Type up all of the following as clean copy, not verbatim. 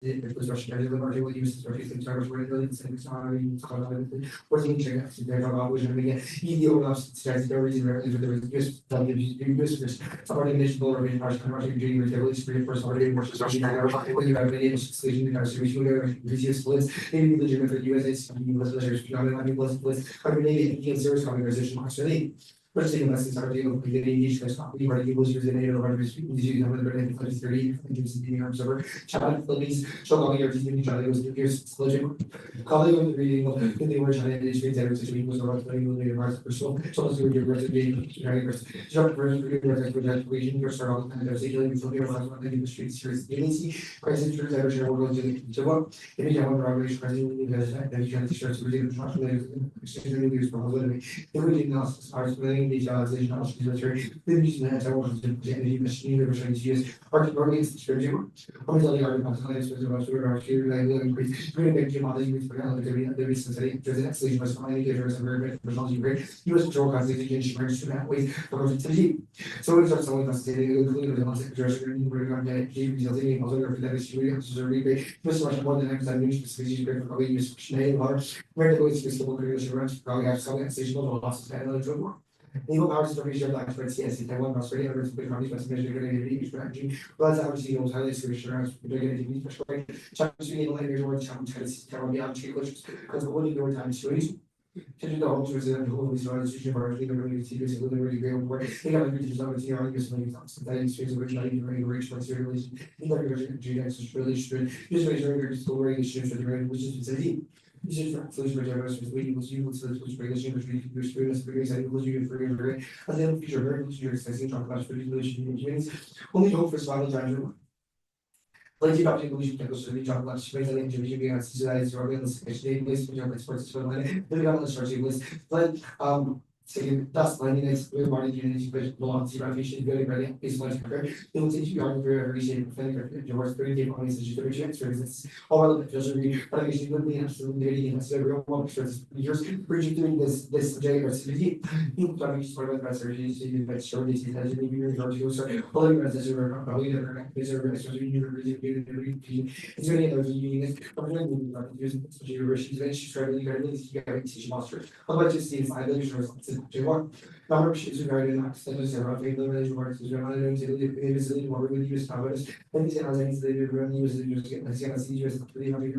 the construction area, the market will use the things I was really the same time, or the internet, there are always going to get EDO loss, there is just useless. Somebody mentioned or in our commercial dream, there was free for somebody more construction. When you have any solution in our solution, reduce splits, maybe legitimate for USA, US letters, I mean, maybe zero conversation, actually. First thing lessons are dealing with the each we were able to use the native of using them with the 30 and using the observer. Child police, show all your team, child was the years legend. Calling on the reading of the word China, the streets, every situation was about 20 million marks per soul. So as you were resident, jump version for your region, your star all kind of signaling from your last one in the streets, series, agency, crisis, ever share world to what if you have one robbery, president, that you can shirts, reading the truck, exchanging news from a living. The reading us are these military, I want to energy machine, arguments, distribution. I'm telling you, arguments, increase, pretty big models with the recent actually was indicators and very great. US control insurance to that way for activity. So it's also with us including the secretary, this much more than examination species, probably use where the voice is probably have some station losses and Legal powers to reserve the experts, yes, Taiwan, Australia, or the companies must measure the strategy. Well, as I was seeing, highly assurance, particularly persuade, Chinese legal language or Chinese Taiwan beyond English, because the one your time series. Changing the homes resident who is on institution for legal really serious and really great work. They got to use on the TR, use many times. That is which I even reach my serious. In the GX is really straight. Just measuring school regulations for the range, which is deep. This is solution regeneration was waiting was used to the solution regulation, which we use for this because I was using for very and then future very much your exciting talk about regulation engineering. Only hope for survival time. Like you got people who can go to the job lunch, but then engineering being socialized or realistic, place for job experts for money, then got on the starting list. But second, that's money next with money units, but belongs to renovation, very ready, is much better. It will take you on very appreciated your work, very deep on this issue, very chance for this. All relevant feels really, but I should really absolutely ready and that's every one for years. Bridget doing this J or CBD, you probably sort of better, you bet sure this is as you your George sorry, all the rest is probably never reserve, especially it's really another union. I'm going to use universities, and she's trying to get a teaching master. Otherwise, just see if I live number of issues regarding access to our favorite village works is reminded to the more religious powers, and this has any slated revenues and use as 300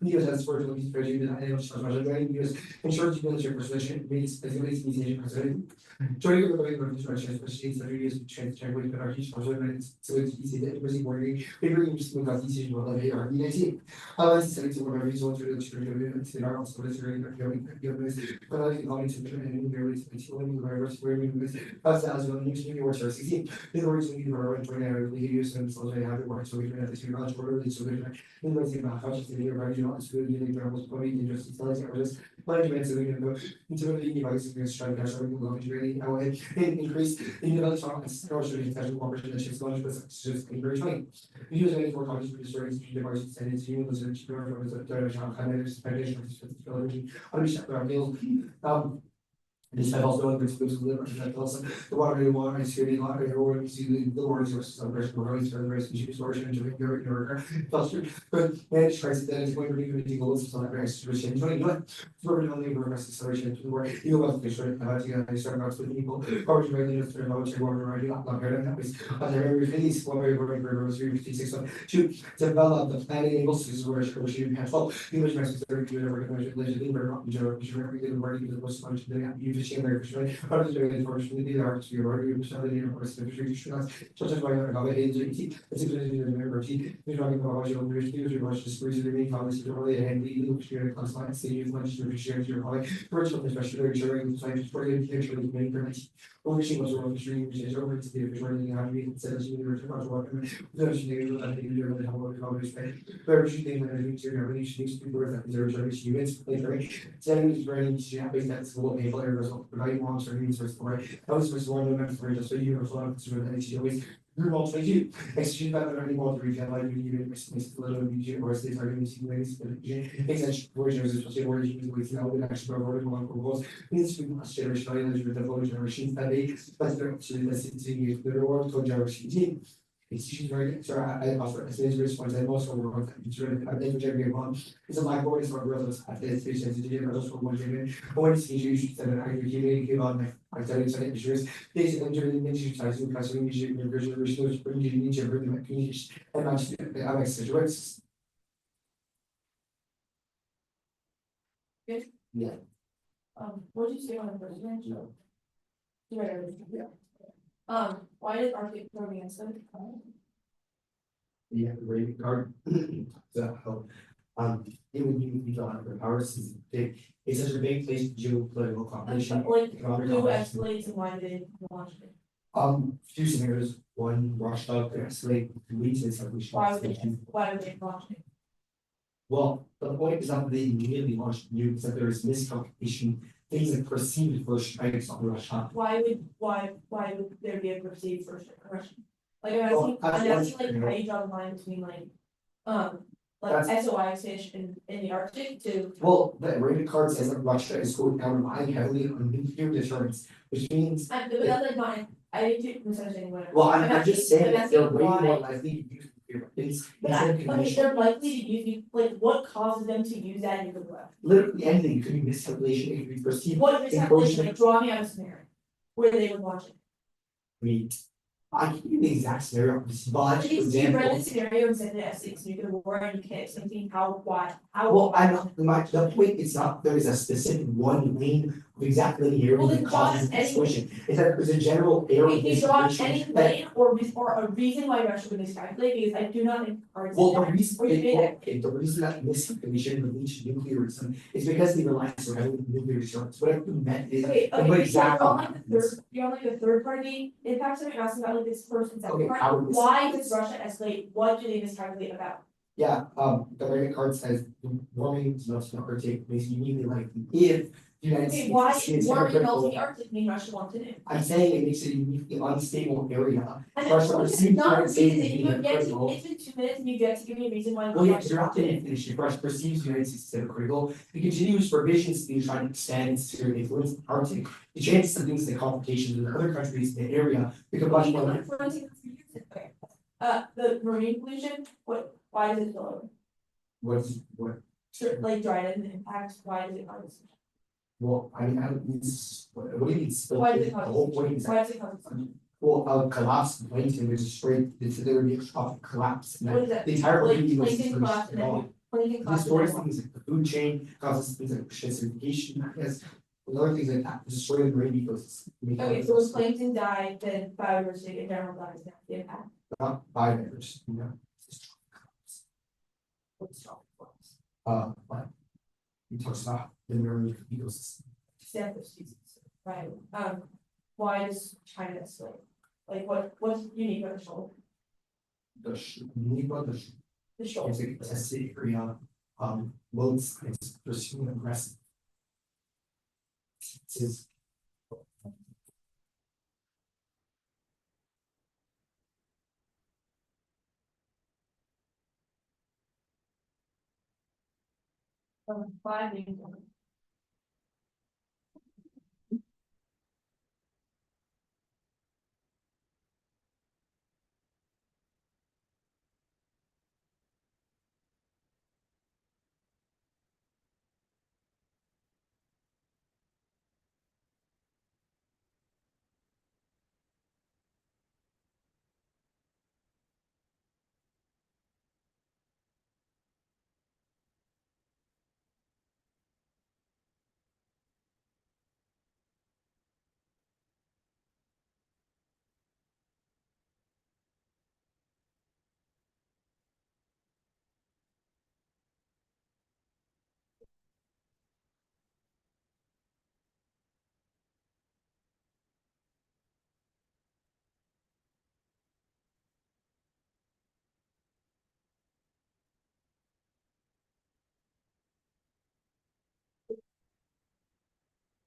years as for the treasury that I know years ensures military position means as it is president. Joining the way of construction, especially the areas of change with our huge measurements, so it's easy that it was working, figuring interesting about these issues will have a RDIT. How is it to whatever results to the our also literary but I think all to very as well new words are 16. The words we are when we use them so they have it work so we can have this knowledge for early so they're about how to be original and school getting almost probably just telling or just management so we can go into the devices trying to show really how it increase in the song and special cooperation that she's going to just very funny. We use it for college stories to devices and it's you was a cheaper was a third kind of expectation of this this had also been supposed to live and also the water is here, or you see the water sources of fresh water, for the rest of the source and your cluster. But managed tries that is going to be really goals on that rest of the enjoying what we're only rest acceleration to work. You know what they start about you start out with people, or you really just about your water already not better than that was other release what very 56 to develop the planning able to where you have all you was necessary to ever legally very much the most much you unfortunately, the arts you already understand the universe of traditions, such as why I have a agency, particularly in the university, the driving college of university, much discourse the main policy to relate and legal experience class line, say you much to share your high, virtual, especially sharing science for the future of the main permits. Overseeing was one of the stream, which is over to the visualizing how to be considered to the work, those things that I think you're going to have a college pay. Very thing that I think you're really needs to be worth that there is units, later, setting is very easy, that's what they play result. But I want to read first for it. I was one of them for just a year or so. And always you're all thank you. Execute that learning more to retail like you even makes a little bit or states are going to see ways extension versions especially where you can with now with actual word one proposals. Needs to be a generation with the generation that they but they're actually the reward for generation. She's very, sorry, I also, as his response, I also wrote, it's really, I think, every month. It's a my board is for brothers, at the station, to do, but also one gym. When it's issues that I really give on my telling some issues. This injury, issues, I think, as we usually, research, bring you need to bring my communities, and I like situations. Good. Yeah. What did you say on the president? No. Yeah. Why did Arctic throw against them? Yeah, the rating card. So, it would be on the power system. It's such a big place to do political competition. Like, economic who competition. escalates and why did they launch it? Few scenarios, one rushed up to escalate, leads to escalation. Why would they launch it? Well, the point is not that they immediately launched nukes, that there is miscalculation, things that perceived first strikes on Russia. Why would there be a perceived first impression? Like, Well, I'm asking like that's- how you draw the line between like That's- SOI fish in the Arctic to. Well, the rated card says that Russia is going down relying heavily on nuclear deterrence, which means. But that's like mine, I didn't misunderstand what. Well, I'm just saying that they're way why. more likely to use nuclear weapons But instead of okay, conventional. they're likely to use, like, what causes them to use that nuclear weapon? Literally anything, it could be miscalculation, it could be perceived. What miscalculation, like, draw me out a scenario where they would watch it. I mean, I can't give the exact scenario, but for At least you example. read the scenario and said that it's nuclear war and you can't explain how. Well, I'm not, the point is not, there is a specific one lane of exact Well, linearity then that causes draw any- this question, is that there's a general area. If you draw any that- lane or a reason why Russia would miscalculate, because I do not think cards. Well, the reason, Or you did it. the reason that miscalculation would lead to nuclearism is because they rely so heavily on nuclear deterrence, what I meant is. Okay, what but exactly you're on like the third party impacts, and you're asking about like this person's. Okay, how would this- Why does Russia escalate? What do they miscalculate about? Yeah, the rated card says warming is not going to take place immediately, like if the United Okay, States. why is warming hypocritical. melting the Arctic mean Russia wants to do? I'm saying it makes it a uniquely unstable area. And Russia it's perceives not United States as reason, being you get to, hypocritical. it's been 2 minutes and you get to give me a reason why. Well, yeah, you're not gonna finish. If Russia perceives the United States as hypocritical, it continues provisions to try to extend its sphere of influence in the Arctic. The chances of things like complications with other countries in the area become much more. Okay, the marine pollution, why does it spill over? What, Sure, like dryden impacts, why does it cause? well, I mean, I don't, what do you mean? spill? Why does it The cause? whole point is that, Why does it cause? well, collapse of plankton, which is straight, there would be a tropic collapse. And What is that? the entire Like marine plankton ecosystem collapse is and gone. then plankton This collapse. destroys things like the food chain, causes things like acidification, I guess, and other things like that, destroy the marine ecosystem. Okay, so when plankton die, then biodiversity in general dies, that's the impact. Not biodiversity, you know. What's wrong? But he talks about the marine ecosystem. Extent of species, right, why does China escalate? Like what's unique about the shoal? Unique about The shoal. it's a city area, loads, it's pursuing aggressive. It's his. Five names.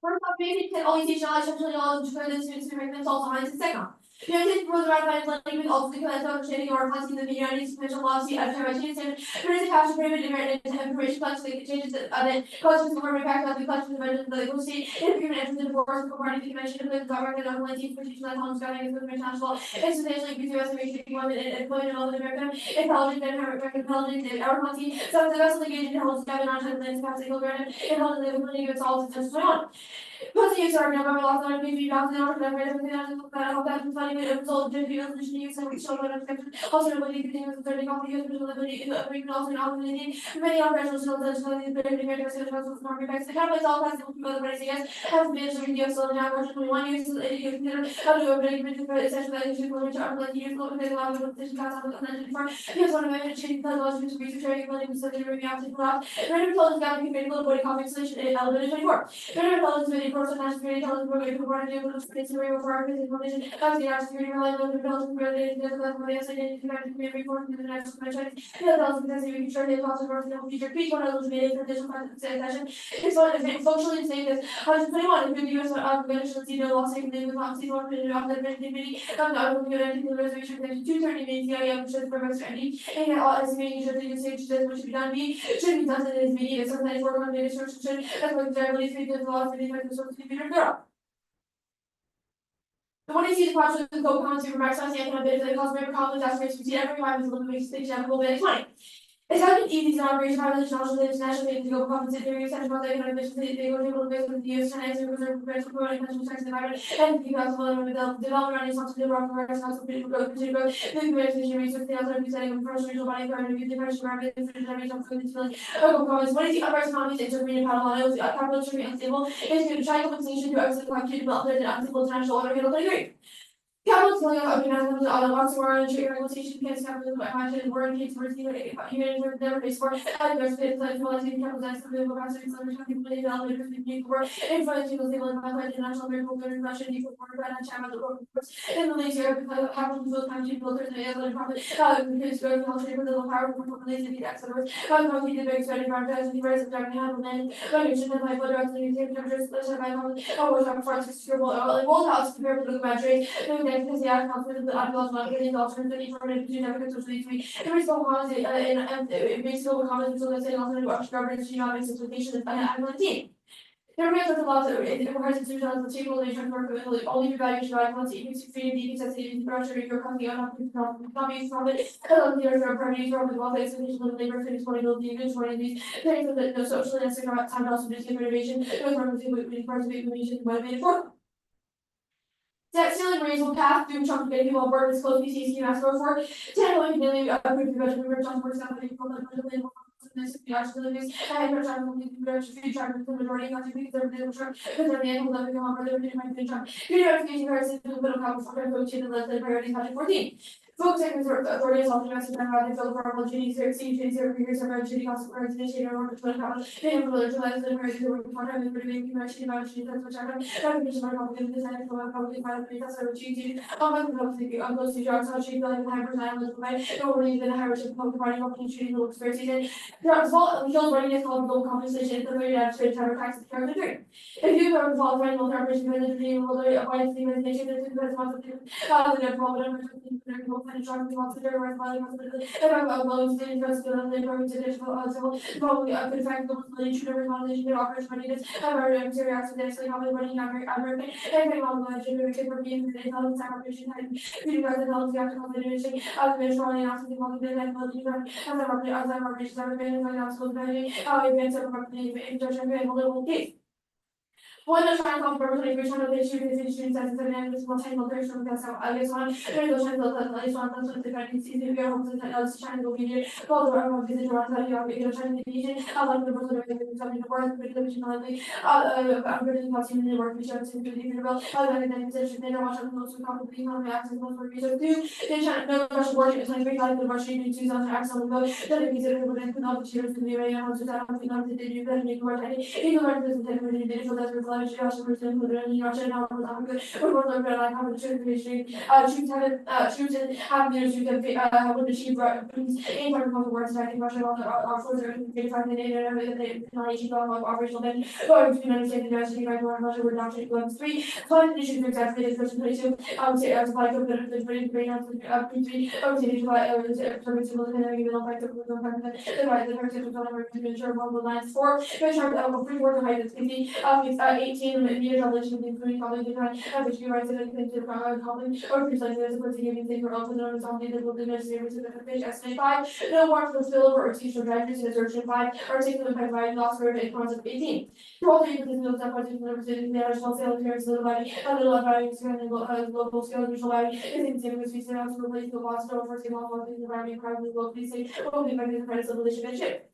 First off, maybe all these knowledge, $20 to credit students who make themselves behind in second. The United Rules around letting with also the understanding or passing the United States potential policy as simultaneous British cash prohibited information collection changes that collections were impact on the collection of the legal state in agreement entered into force according to the convention of the government on 1942 homes governing the international and substantially between estimation employment and employment of American intelligence and American intelligence and our country. So the vessel engaged in intelligence gathering on the lands passing over and intelligence and ability to solve its 21. Plus, you are November last night, maybe about the order that read everything out of that funny with a result of the resolution use and we show that affection. Also, nobody continues to turning off the use of the ability in the agreement also in opportunity. Many operational skills that show the ability to make a decision of market effects. The capital is all possible to the raising us. Has been to reduce so now version 21 years of the consider how to do a very good essential that you should go into our like years local they allow the decision pass on the content for. Here's one of my change the laws to research area building so they review out to pull out. Random intelligence got to be made a little body comic solution in elevator 24. Random intelligence made a course of national security intelligence program to provide a little space to real for our business information. That's the security reliable intelligence related to the level of the identity to be report to the national convention. The intelligence because we can share the cost of our future peak one of those made for additional session. It's one of functionally the same as 121 if the US organization see no loss taken in the policy or put it off the committee. Not only the reservation section 230 means the idea of the purpose ready. And all estimating should the usage that which should be done should be done in this meeting. If sometimes work on the instruction that's what the ability to the laws and the source of the computer girl. The one is used to watch the code comments for Microsoft and a bit of the cost member conflict aspirations to every time is a little bit example bit 20. It's not an easy operation by the international to go compensate their use and they can ambition they go to the with the use and answer reserve for promoting country tax environment and because of the development on something to work for us also to growth the community research the other setting of professional body for the different market and for the feeling comments what is the other economies intervening parallel is capital should be unstable is to try compensation to exit the development and unstable international order middle degree. Capital telling us organizing the other lots of war and trade regulation against capitalism by imagine war and case working human never face for and there's been like collecting capitalize the middle of the summer time people development of the work influencing the civil and international miracle good Russian equal border and China the world in the later capital to time to build the other profit because growth and also the power of population the accelerators how we did very study around as the rise of dark handle and regulation and like whether it's the museum temperatures the by was our first secure like all house compared to the battery because the outcome of the articles not getting alternative information to never to the result was in basic comments so let's say also governance genomics implications and I'm there remains a lot of it requires institutions to table the work with only evaluation by quality even security necessity pressure your company on companies from it there are priorities from the welfare institution of labor finish affordability even one of these things that no social and secure time also just innovation no pharmacy with parts of information motivated for that ceiling reasonable path through chunk getting people work as close PCC and ask for 10 million daily approved budget we were talking for example the possibilities and we're trying to future the majority of the conservative church because they're the able to come up with their church. Unification versus the middle council for the to the list of priorities 14. Folks and authorities often ask them how they feel for all duties or exceed or figures of our duty cost for initiating or to put out they have to utilize the priorities that work on and producing commercial about duties that's which are recognition of public design for public finance that's our duty on those two jobs how she like the hybrid island by normally the hierarchy public party opportunity to look very season the result running is called goal compensation the very straight time tax character 3 if you are involved in the operation by the dream will avoid the resignation that is responsible the problem and trying to consider where my responsibility if I'm alone to invest in the program to digital probably a good fact of the should ever knowledge their operation money is I've already experienced this like how money American every one of the generated for being the intelligence operation and you guys know the actual continuation I've been strongly asking the money that I'm looking for as I'm operation I've been in my household value how events of a little case. One of the trying to confirm the original of the issue is issues as an end with multiple version because I guess one during the channel that is one of the different season we are hoping that else channel video called the Arm visit around the video channel division I like the person that is something the work with the originality I'm really watching the work which is really well I like that session they watch on most of the economy access most for research too they channel no Russian work is like very like the Russian in 2000 accent go that is considered within the opportunities to be very on to that I'm thinking they do that make work any even when this is really so that's life, she also person who didn't know she not was good, or was over like how the church ministry, choose to have leaders who can have achieved in terms of the words, I think Russia on our further find the data and the operational then, or if you understand the diversity by one Russia, we're not taking 3, find issues for exactly this person 22, I would say as like the 23 I would say July service will depend on the like the right the person who's on our ensure one the lines 4, which are free work height is 50, it's 18 meters elevation including probably different which you write to the common or precisely as opposed to giving things for open notice on the necessary to the fish estimate 5, no more for spillover or teacher drivers in assertion 5, or taking the pipe by loss for a concept 18. To also use the notes that particular representing the additional sale appearance of the body, and the low value surrounding local scale usual value is in the same as we set out to replace the lost store for small quantities of environment crowded locally safe, or only by the credits of the ship.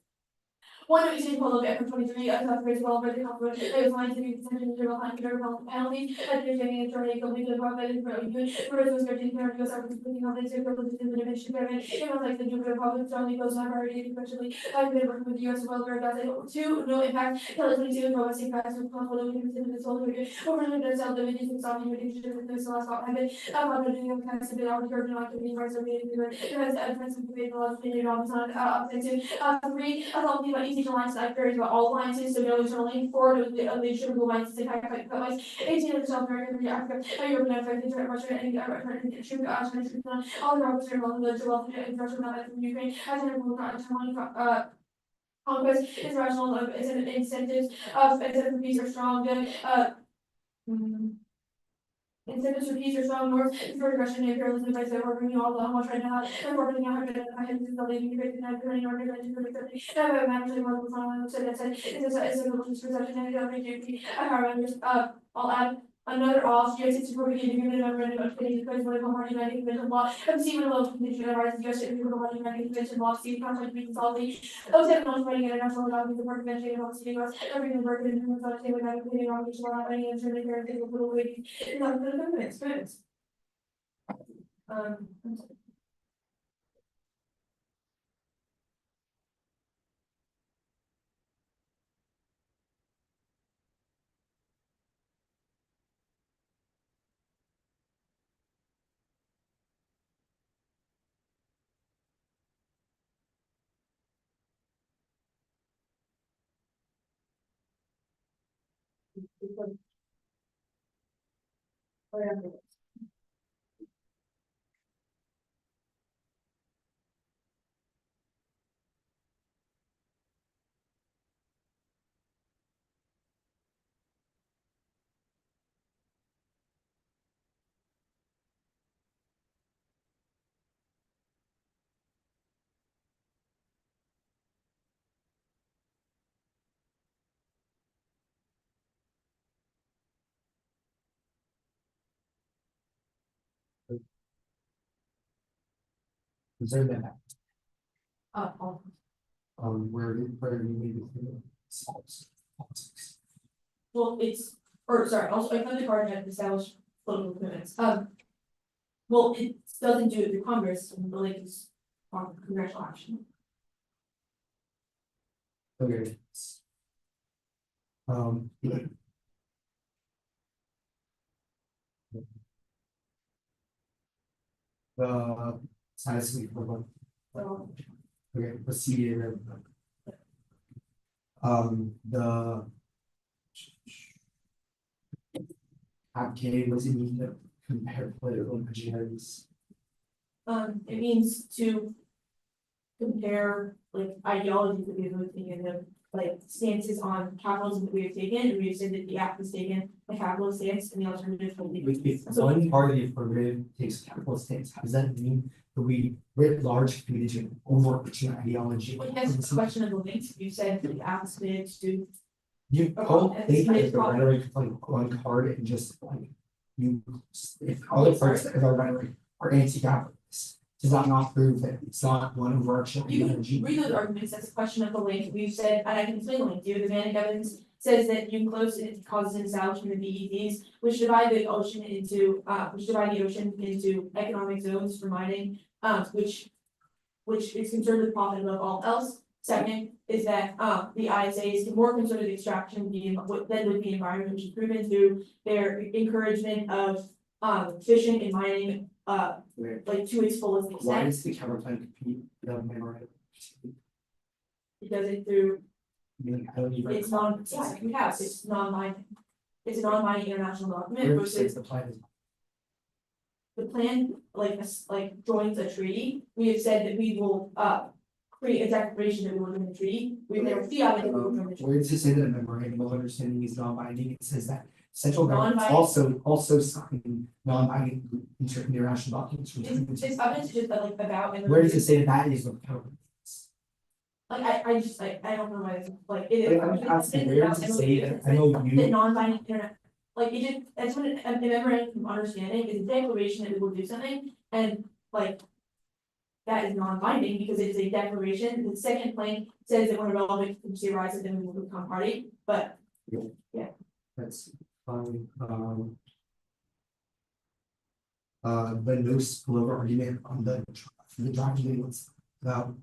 One of these will get from 23 as a phrase well by the company. It was going to be detention to the penalties, and there's any attorney going to provide it for good. For those who are taking care of yourself, putting on the zero to the innovation pyramid. It was like the Jupiter public strongly goes on already, especially I've been working with the US well, where that's 2, no impact, tell 22, no missing facts with conflict within the solar period. Over the cell divisions and stopping relationships with the last stop habit. I'm doing a kind of bit out of urban activity, rights of being good. It has advanced with the laws of the all the time, offensive. 3, I thought about easy to lines that varies about all alliances, so no internal link 4 to the attributable lines to high cut lines, 18 of the South American, Africa, European, African, Russia, and true all the routes are along the wealth and infrastructure from Ukraine, as an conquest, is rational, is an incentives of fees are strong, incentives for peace are strong north, for aggression and imperialism by the working all the much right now, and working out I had to believe you could not any organization for the country. I managed to work with someone who said that said it's a religious perception and I'll add another off, US it's for beginning of memorandum of getting the place where the party united convention law, and see when the local condition of rights, US if you were the united convention law, see contract be consolidated. Those have not writing international documents, the party convention of the city was everything working in terms of the without including obligation law, any answer they care, they will put away. It's not the government. Consider that, Oh. where you need to solve politics. Well, it's, or sorry, also, I thought the card had established political commitments, well, it doesn't do it through Congress, and really it's on congressional action. Okay. The size of the So, okay, proceed. The was it mean to compare political images? it means to compare like ideologies that we've been taking and like stances on capitalism that we have taken, and we've said that the act has taken a capitalist stance and the alternative will be. If one part of the affirmative takes capital stance, how does that mean that we writ large committed to overarching ideology? Well, yes, it's a question of the links, you said that the act is committed to. You don't think that the rhetoric like one card and just like you, if other parts of our rhetoric are anti-capitalist, does that not prove that it's not one overarching You ideology? can read those arguments, that's a question of the link, we've said, and I can explain the link, the Manic evidence says that you close it causes an establishment of BEDs, which divide the ocean into, economic zones for mining, which is concerned with profit above all else. Second is that, the ISA is more concerned with extraction than with the environment, which is proven through their encouragement of, fishing and mining, like to its fullest Why extent. does the cover plan compete with the memorandum? Because it through, I mean, how do you? it's it's non-binding. It's a non-binding international document Where versus says the plan is. the plan, like joins a treaty. We have said that we will, create a declaration that we will join the treaty. We've never fee on it, that we will join the treaty. Where does it say that a memorandum of understanding is non-binding? It says that central government Non-binding. also sign non-binding international documents. from time to It's time. evidence just like about. and- Where does it say that that is what cover? Like, I just, like, I don't know why it's, like, it is. I'm just asking, where does it say that I know That you, non-binding internet, like, it just, that's what a memorandum of understanding is a declaration that we will do something, and like. That is non-binding because it is a declaration, the second plank says that when a relevant contingency arises, then we will become party, but. that's fine, the no spillover argument on the documents about.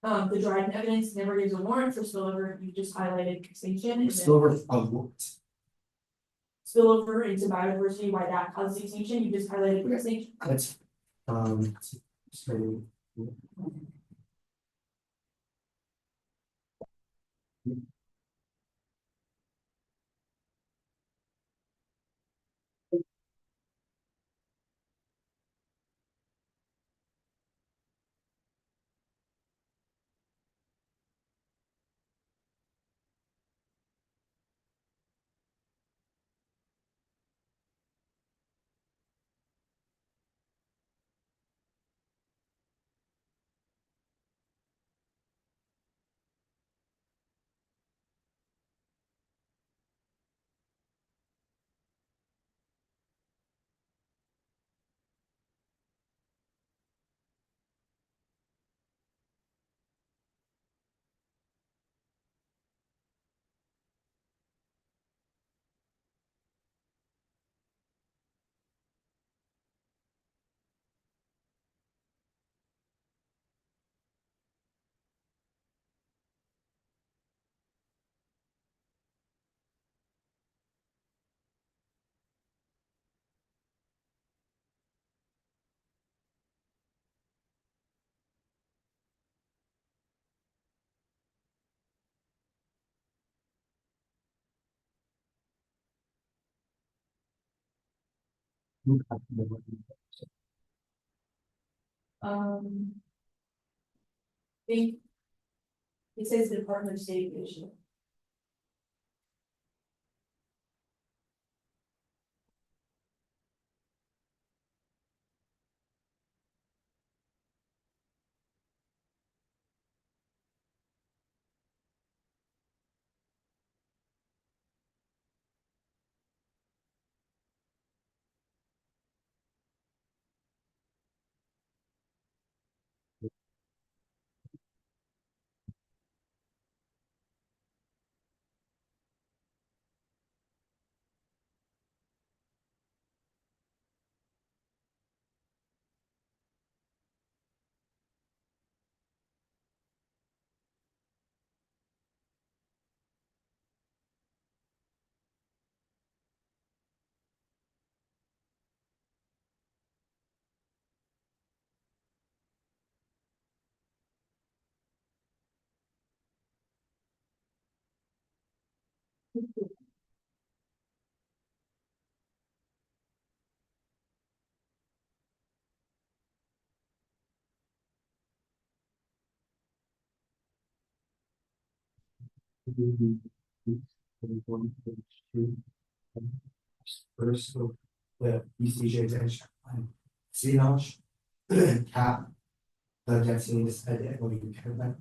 The Dryden evidence never gives a warrant for spillover, you just highlighted extinction, and then Spillover of what? spillover into biodiversity, why that causes extinction, you just highlighted extinction. That's, so. Um. Think. It says the Department of State issue. First, so the ECJ extension. See knowledge. Cap. The density is at what you care about.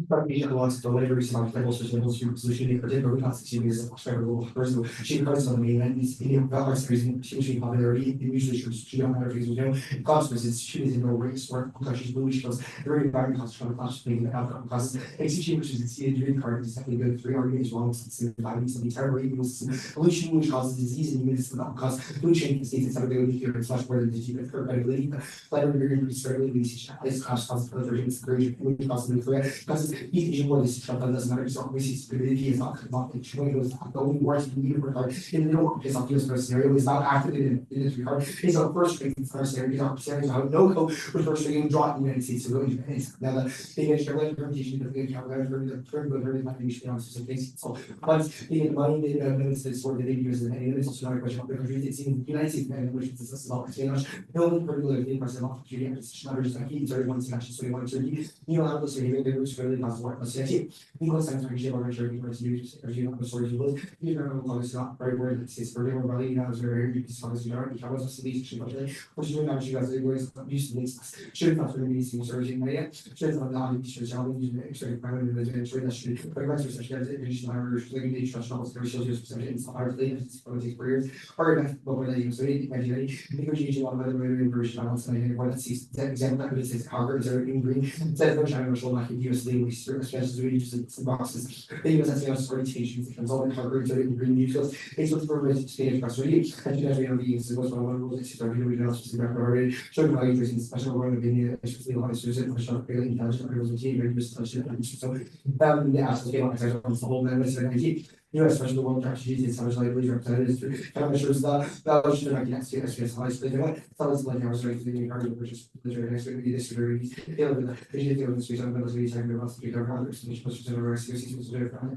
Partition wants to whatever is not level solution, particularly constituting is a person. She cards on the mainland is in the reason she popularity, usually she don't have reason, consequences, she is in no race or because she's blue, she goes very environment constitutional constituting the outcome causes execution, which is exceeded dream card is secondly good, 3 arguments wrong, since the violence of the entire pollution, which causes disease and immunity that cause food chain states its ability to it's much more than the credibility, but we're going to be certainly this causes further discouragement, which causes the correct. Because each more this trouble doesn't matter. So obviously stability is not showing those the only words you need regard in the middle is not first scenario is not activated in this regard. It's a first rate first scenario, is not scenarios how no code with first rate draw in the United States to go into now the they get your implementation of the account the term of very much be on specific things. So once they get money, they notice this sort of they use in any of this is not a question of the countries. It's in the United States and which is about exchange. Building particular thing percent of the acquisition others like he started once actually so you want to you know those really really not work. Because I'm trying to share our journey towards you, or you know, the story you live, you know, it's not very word that says for them, really, now is very good, because you know, I was a solution, which you know, she has a voice, used to this, should not really be seen surging, yet, should not allow you to show you the extra primary residential that should, but rest such as education, Irish, like the instructional skills, percentage, our things, politics, careers, or but when they use it, negotiation on whether version, I don't say anything more that sees that example that says Harker is in green, says no China, like US legally, especially just boxes. They use as orientation, consultant Harker, green neutrals, it's what's for stage across radio, and you guys are being was one of the rules that start doing analysis already, showing how you in special role of India, especially on student for short fairly intelligent organization, very just touch it. So the ask the whole members of energy. Especially the world strategies and some like representatives kind of measures that should like next year SPS high school. Tell us like I was right thinking hard which is literally next to be this very the vision of the space of the space and the speak of others, which was to the series was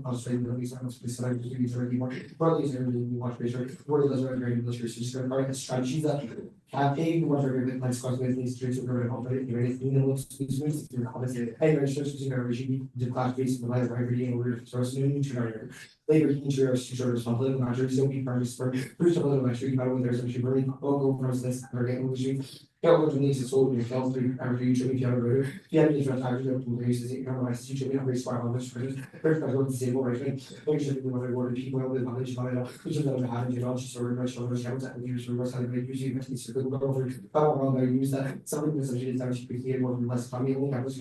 Australian release and space like to be very more broadly is really much better. Word does very military strategies that campaign what are good like scores with these streets of the operate even if you know species to obviously hey registers using our regime the class base in the life of every day we're source new to later insurers political measures don't be parties for first of all actually about when there's actually very local process or getting what needs to solve your health through every usually if you have a rotor. If you have any transactions that can use the economic usually not very smart on this first I want to say more right make sure that we want to order people with knowledge about it which is not having you know just sort of much on those accounts and use reverse how to usually it's a good go over how long they use that something that's actually quickly more than less family only have this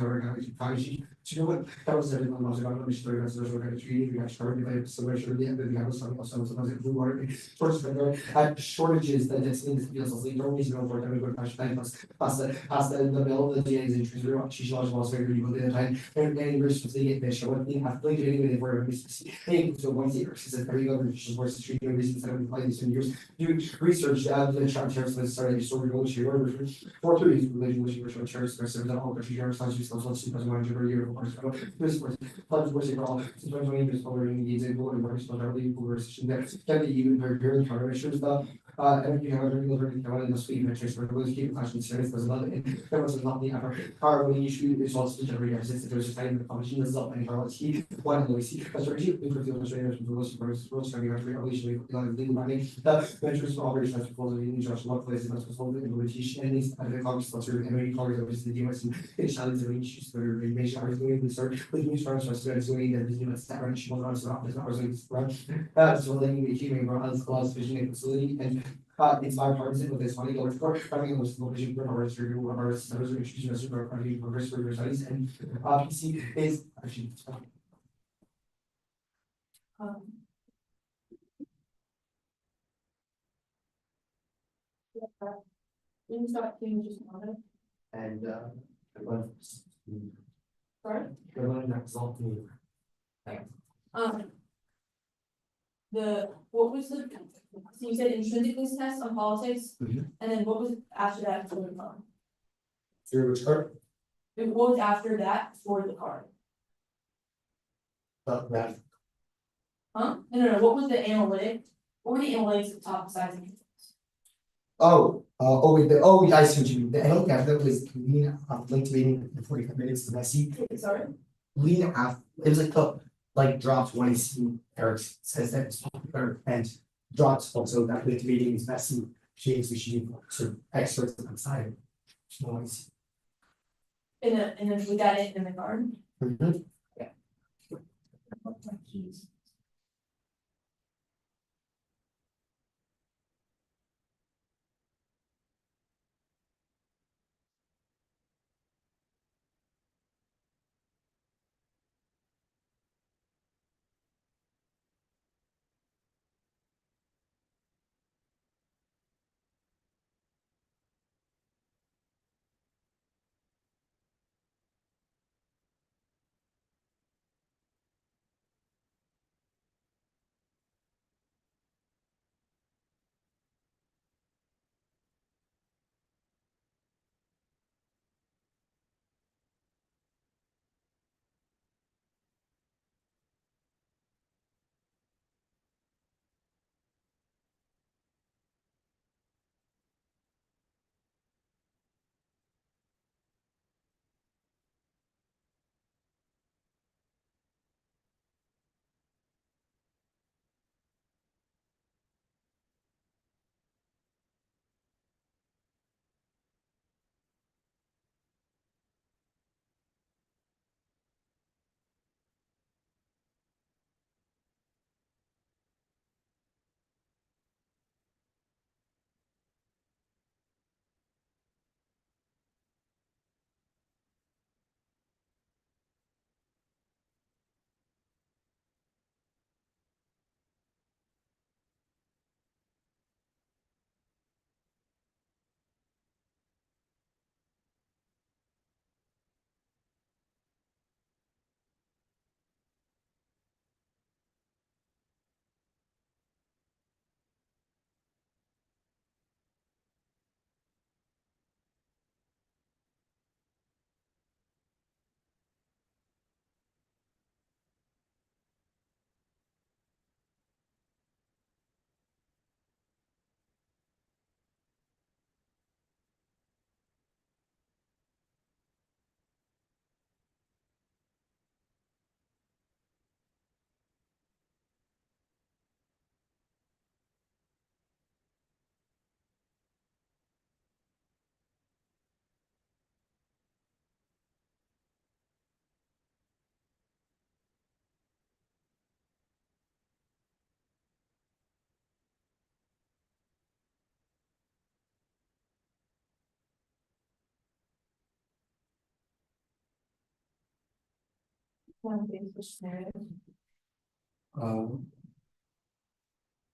to know what that was everyone knows about the story as there's organic treaty we got started by so much at the end of the house sometimes it blue water first shortages that it's in the fields of legal reason over time past the middle of the day is interesting she's also very good at the time and versus they get fish or what they have played anyway where so once year she said very good she's worth the treaty reasons that we play these years do research the church that started story goal she ordered for 2 years religion which was church versus the whole country church she still wants to every year of course this was but was it all sometimes when you just already needs it and works but our legal version that can be even very countermeasures stuff and you have a very in the sweet metrics for those keep fashion series as well and there was not the ever powerful issue is also to every exists there's a time the function is up and quality one of the see as a regime for the Australians from those rules from every relation with legal money that measures for operations for the international workplace and that's all the implementation and these other costs also and many colleagues obviously the US and challenges of issues that are major are doing research with news transfers to doing that business that run she was not so then we keep as class vision and facility and it's bipartisan with this money going for having those vision for our surgery of our centers and issues for progress for your studies and PC is actually you start doing just one and sorry next all the what was the so you said intrinsic test on politics and then what was after that for the card? Through which card? What was after that for the card? That. No, what was the analytic? What were the analytics at the top besides the I see what you mean. The analytic after that was lean linked meeting in 45 minutes to my seat. sorry? Lean after it was like drops when I see Eric says that it's popular and drops also that linked meeting is messy. She sort of excerpts on the side. Noise. And then we got it in the card.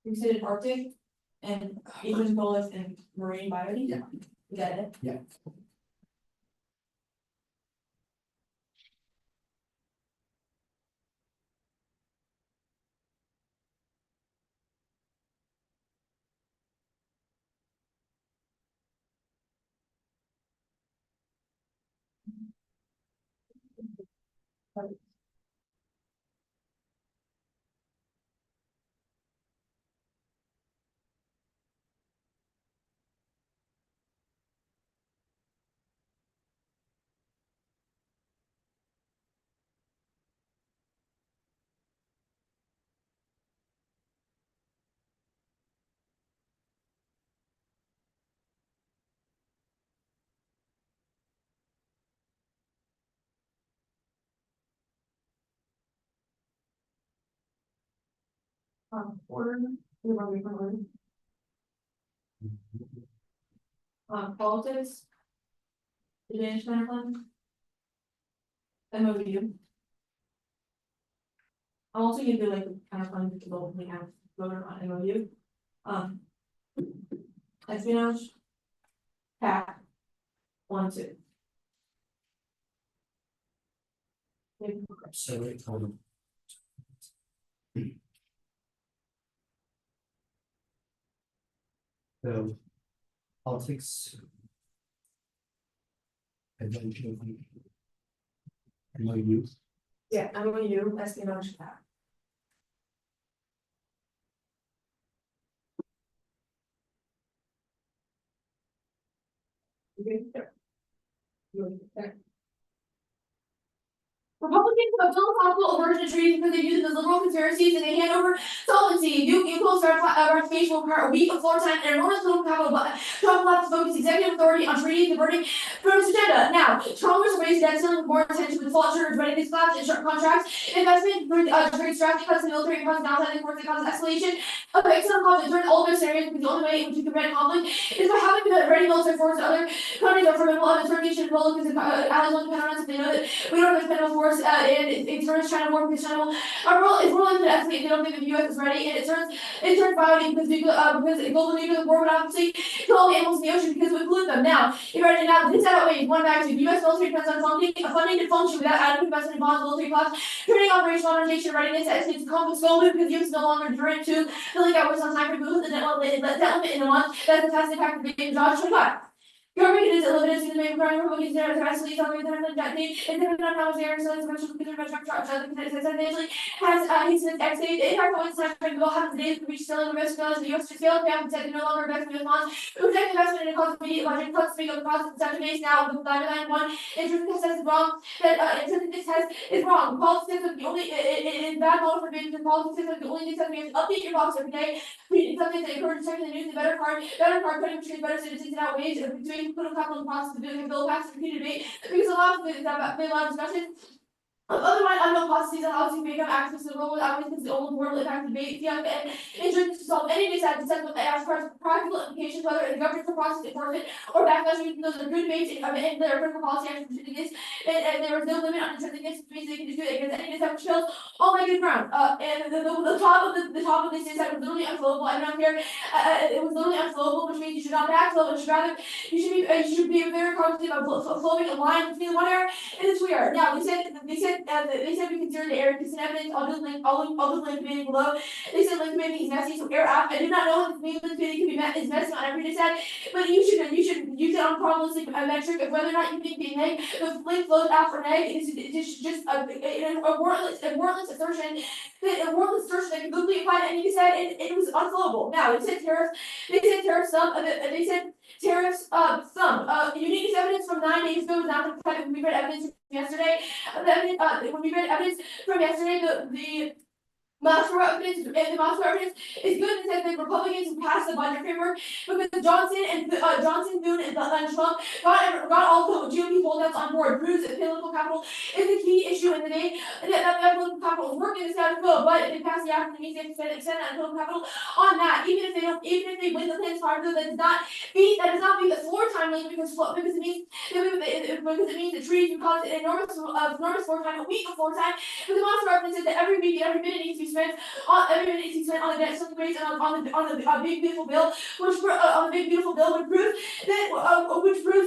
You said Arctic and Asian bullets and marine biology? Yeah. You got it? Yeah. Order, we want to order. Politics. Advantage plan. MOU. I'm also gonna do like kind of fun people we have voted on MOU. Espionage. Pack. 1, 2. So wait, hold on. So politics. And then MOU. Yeah, MOU, espionage, pack. Republicans have philosophical aversion to treaties because they use them as liberal conspiracies and they hand over solvency, Duke, equal ratification will require a week of floor time and enormous political capital, but Trump left to focus executive authority on treaties diverting from his agenda. Now, Congress raised debt ceiling with more attention with default insurance readiness class, insurance contracts, investment, trade strategy, cuts in military costs, downsizing force that causes escalation of external conflict during all those scenarios, because the only way in which you can prevent conflict is by having the ready military force. Other countries are formidable and determination will because allies won't depend on us if they know that we don't have a dependable force, and it turns China war because China will, our role is willing to escalate. They don't think the US is ready, and it turns violent because global nuclear war would obviously kill all the animals in the ocean because we pollute them. Now, you're ready now. This outweighs one magnitude. The US military depends on funding to function without adequate investment in bonds, military costs, turning operational modernization readiness to escalate to conflict globally because the US is no longer durant to filling out what's on time for movement, the debt limit in a month. That's the test impact of being Josh 25. Government is limited to the main primary Republicans there to actually tell me that that they depend on how there is so much essentially has his exited. The impact of time frame will happen today to reach selling investment the US just failed to have said no longer investment in bonds. Protect investment in a cost immediate budget cuts speak of the cost of the base now the line one intrinsic test is wrong. That intrinsic test is wrong. Politics is the only in bad model for business politics is the only thing that update your box every day. Reading something that encourages checking the news, the better part cutting between better citizens and outweighs between political capital and process of doing a bill passed and debate because a lot of it is that made a lot of discussion. Otherwise, unknown policies allow you to become access to the role without because the old world impact debate, young and injured to solve any decide to set with the practical implications, whether in government process enforcement or backlash, those are good debates and their critical policy actions to this, and there was no limit on intrinsic this means they can just do it against any decide which fails all my good ground. And the top of this decide was literally unflowable. I'm not here. It was literally unflowable, which means you should not backflow, but you should be very cognizant of flowing a line between one error and the two error. Now they said we consider the error consistent evidence. I'll just link committee below. They said link committee is messy, so error out. I do not know how the link committee can be is messy on every decide, but you should use it on probabilistic metric of whether or not you think the neg the link flows out for neg is just a worthless assertion. A worthless assertion that can completely apply to any decide, and it was unflowable. Now they said tariffs some. They said tariffs some. Unique evidence from 9 days ago was not the type of we read evidence from yesterday. When we read evidence from yesterday, the Marlborough evidence is good. It says that Republicans passed the budget framework because Johnson, Boone, and Trump got all the GOP holdouts on board. Proves that political capital is a key issue in the day. That political capital is working the status quo, but if they pass the act, it means they have to extend that political capital on that. Even if they win the plans far, that does not be the floor time limit because it means the treaty can cause an enormous floor time, a week of floor time. But the Marlborough evidence says that every minute needs to be spent on the debt ceiling rates and on the big beautiful bill, which proves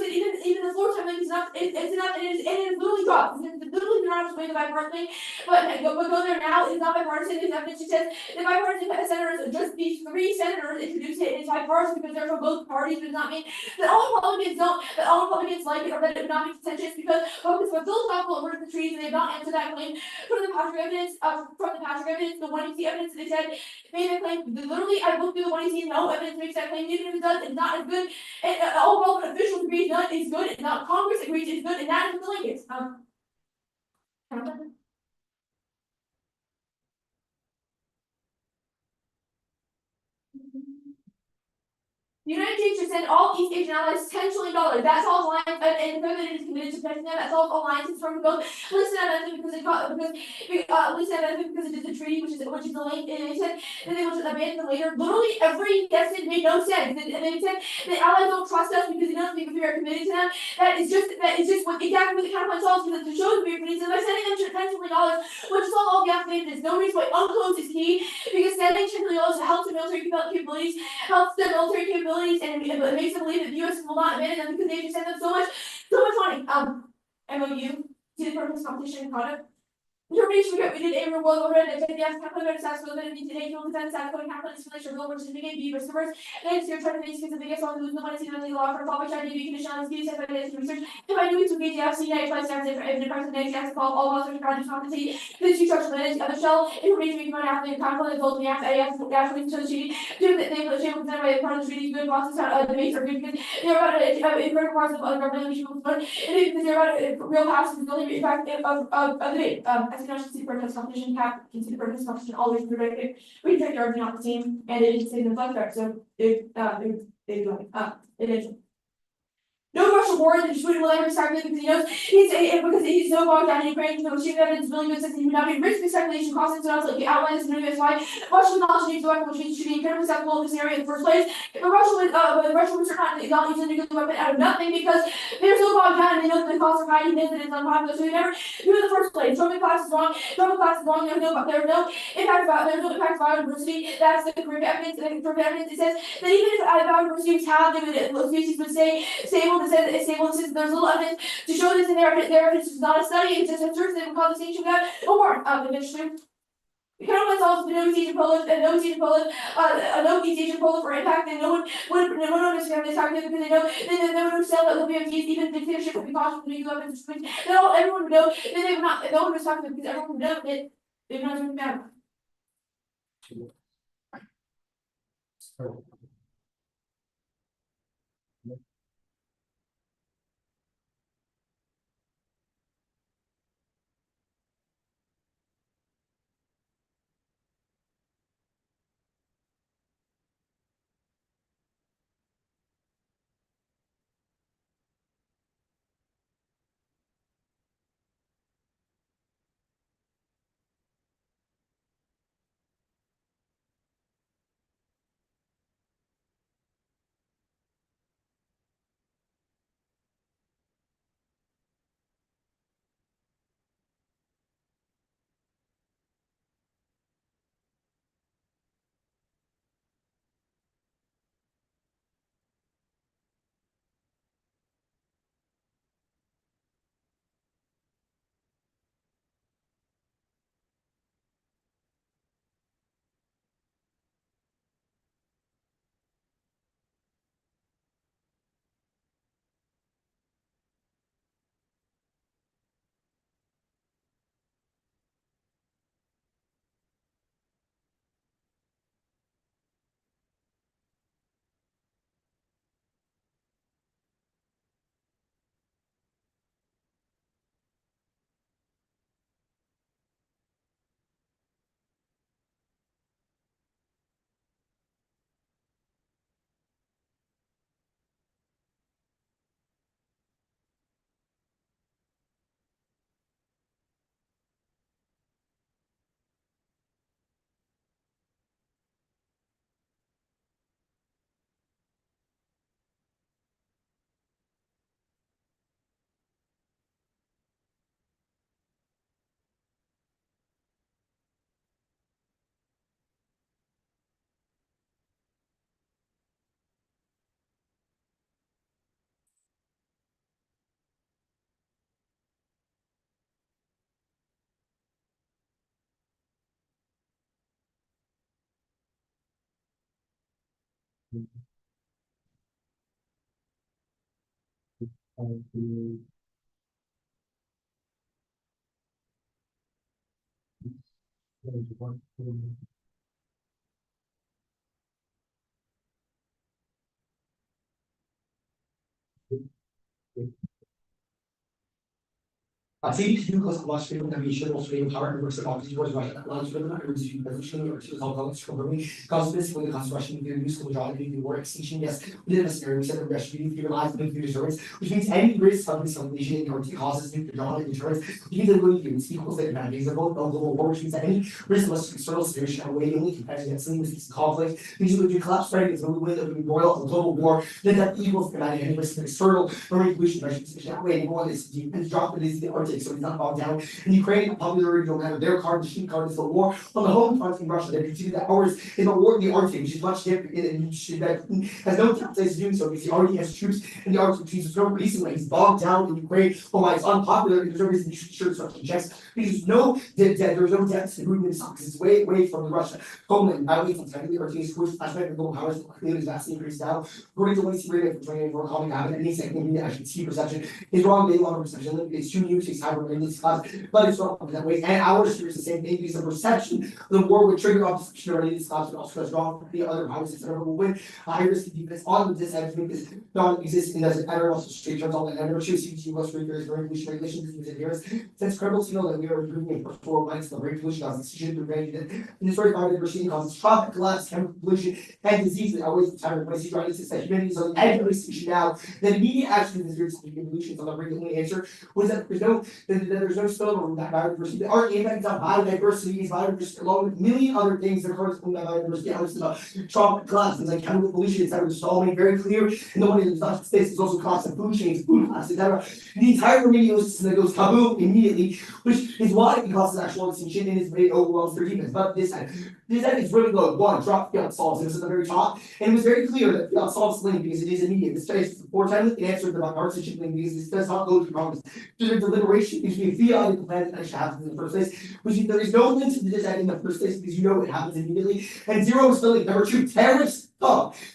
that even the floor time limit is enough. It's enough, and it is literally dropped. It's literally not the bipartisan thing, but go there now. It's not bipartisan. It's evidence. It says the bipartisan senators, just these 3 senators introduced it. It's bipartisan because they're from both parties. But does not mean that all Republicans don't. That all Republicans like it, or that it would not be contentious because Republicans were philosophical over the trees, and they have not answered that claim from the Patrick evidence. The 1EC evidence they said made that claim. Literally, I looked through the 1EC, no evidence makes that claim. Even if it does, it's not as good. And all relevant officials agree that it's good, and not Congress agrees it's good, and that is the linkage. The United States should send all East Asian allies $10 trillion. That's all alliance, and the president is committed to protecting them. That's all alliances from both. Listen to that because it is a treaty, which is the link. And they said that they want to abandon them later. Literally every guess made no sense. And they said the allies don't trust us because they don't think we are committed to them. That is just what exactly what the counterpoint solves because it shows we are committed to them by sending them $10 trillion, which is all the affidavits. There's no reason why unclosed is key because sending $10 trillion helps the military capabilities, and it makes them believe that the US will not abandon them because they just send them so much money. MOU, see the purpose competition and conduct. Information we did a world overhead and take the capital and tax bill and today you'll defend South Dakota capital installation bill which is big B customers and it's your trying to make the biggest one who's the money seen on the law for public trying to be conditional on the set by the research. If I knew it would be the FCA plus stands if the person next has to call all of us are trying to compensate the two structural manage the other shell information we can run after the capital and both the AF actually to the treaty do that they will change with them by part of the treaty good process the base are good because they're about important parts of government issues but because they're about real passes building impact of the debate. Consider purchase competition cap, consider purchase competition always predicted. We take our not the team and it is in the fun fact, so it is. No Russian war and Putin will ever start because he knows because he's so bogged down in Ukraine, so she evidence really good says he would not be risk speculation costs and like the outlines and maybe that's why Russia would not use weapon which should be incredibly acceptable in this area in the first place. But Russia would certainly not use a nuclear weapon out of nothing because they're so bogged down and they know that the costs are high and that it's unpopular, so they never do it in the first place. Trumpet class is wrong, there's no impact of biodiversity, that's the proof evidence, and the proof evidence it says that even if biodiversity was had, the species would stay stable. It says it's stable. It says there's little evidence to show this in their evidence is not a study. It's just a search. They would call this ancient God. No more. Eventually. Economists also no East Asian Poland and no East Asian Poland, no East Asian Poland for impact, and no one understand this argument because they never understand that Libya even dictatorship would be caused from the weapons. Then everyone would know. Then they would not. No one was talking because everyone would know that they would not doing that. I think you because watch film that we should also be power works of office was right. Large film that was position or to call college for me. Because this when the construction the use of the job the work extinction, yes, we did a scenario, we said the rest we realize the nuclear deterrence, which means any risk of this combination or causes nuclear job deterrence, we need to look at equals the advantages of both global war, which means that any risk less external situation and way only compared against something with these conflict. These would do collapse right is the way that we royal global war, then that equals the advantage any risk of external or equation measures that way more this deep and drop it is the Arctic. So he's not bogged down. In Ukraine, popularity no matter their card, the sheep card is the war. On the home front in Russia, they continue that ours is a war in the Arctic, which is much different and that has no place to do so because he already has troops in the Arctic. There's no reason why he's bogged down in Ukraine or why it's unpopular. There's no reason you should sure such checks because there's no deficit movement because it's way away from the Russia homeland. I wait until the Arctic is pushed flashback and global powers clearly is vastly increased now. According to what we see rate for 2024 calming habit, any second actually see perception is wrong. They want perception. It's too new to cyber release costs, but it's not that way. And our history is the same thing because the perception of the war would trigger off suspicion of release costs, but also as wrong the other viruses that will win a high risk defense on this activity because non-existing doesn't matter. Also, straight turns on that number two CBC was very pollution regulations is adherence. Since credible to know that we are improving for 4 months, the rate pollution causes decision to range in this sort of biodiversity causes traffic collapse, chemical pollution, and disease that always the time of place. Right, it's that humanity is on the edge of extinction now. The immediate action is this pollution on the regulatory answer was that there's no spillover from that biodiversity. There are impacts on biodiversity, along with a million other things that correspond to biodiversity. I was about tropic collapse, things like chemical pollution, etc. Which is all made very clear. And the one in the space is also cost of food chains, food costs, etc. The entire remedial system that goes kaboom immediately, which is why it causes actual extinction and is very overwhelms their defense. But this end is really low. One, drop fiat solves. It was at the very top, and it was very clear that fiat solves link because it is immediate. This space is 4 times the answer to the partisanship link because this does not go through Congress. There's a deliberation between fiat and the plan that actually happens in the first place, which means there is no link to this end in the first place because you know it happens immediately. And zero is the link. Number two, terrorists.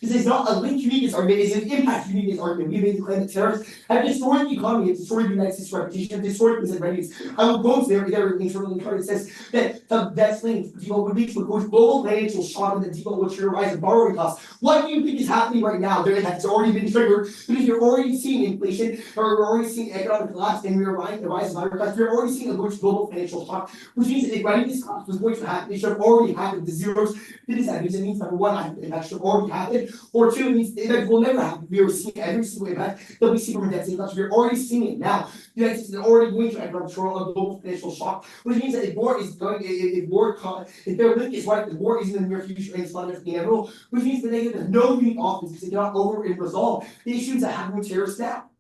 This is not a link uniqueness argument, it's an impact uniqueness argument. We made the claim that terrorists have destroyed the economy, have destroyed the United States' reputation, have destroyed business revenues. I will go to their internally card. It says that the best link would lead to a global financial shock and the default which will rise in borrowing costs. What do you think is happening right now? That's already been triggered because you're already seeing inflation, or we're already seeing economic collapse, and we're rise in borrowing costs. You're already seeing a global financial shock, which means that if readiness cost was going to happen, it should have already happened. The zeros. It means number one, it should have already happened, or two, it means the event will never happen. We are seeing every single event that we see from debt state countries. We're already seeing it now. The United States is already going to economic control of global financial shock, which means that if war is going, if their link is right, the war is in the near future and it's fundamentally inevitable, which means that they have no unique offense because they cannot over and resolve the issues that happen with terrorists now.